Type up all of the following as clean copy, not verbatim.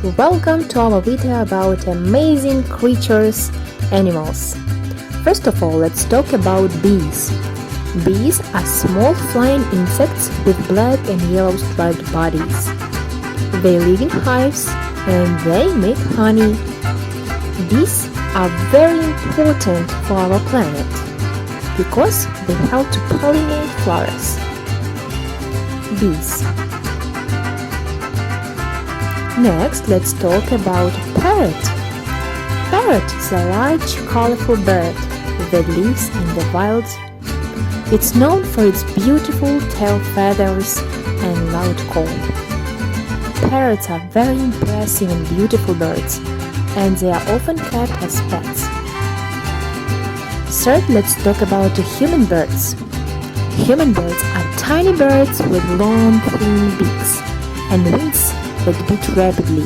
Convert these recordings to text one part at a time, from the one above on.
Welcome to our video about amazing creatures, animals. First of all, let's talk about bees. Bees are small flying insects with black and yellow striped bodies. They live in hives and they make honey. Bees are very important for our planet because they help to pollinate flowers. Bees. Next, let's talk about parrot. Parrot is a large, colorful bird that lives in the wild. It's known for its beautiful tail feathers and loud call. Parrots are very impressive and beautiful birds, and they are often kept as pets. Third, let's talk about the hummingbirds. Hummingbirds are tiny birds with long, thin beaks and wings that beat rapidly.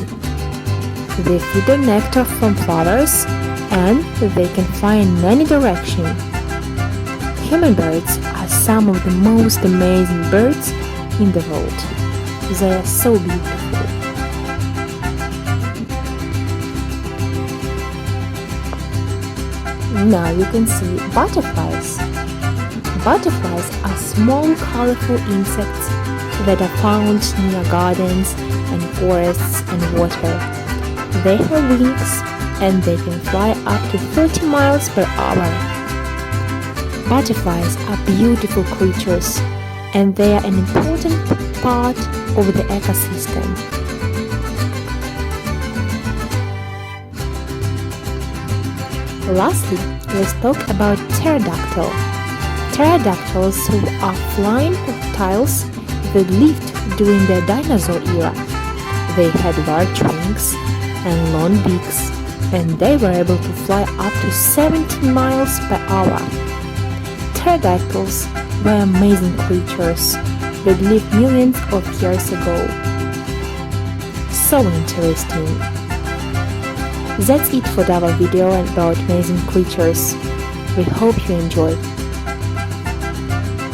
They feed on nectar from flowers and they can fly in any direction. Hummingbirds are some of the most amazing birds in the world. They are so beautiful. Now you can see butterflies. Butterflies are small, colorful insects that are found near gardens and forests and water. They have wings and they can fly up to 30 miles per hour. Butterflies are beautiful creatures and they are an important part of the ecosystem. Lastly, let's talk about pterodactyl. Pterodactyls are flying reptiles that lived during the dinosaur era. They had large wings and long beaks, and they were able to fly up to 70 miles per hour. Pterodactyls were amazing creatures that lived millions of years ago. So interesting! That's it for our video about amazing creatures. We hope you enjoyed.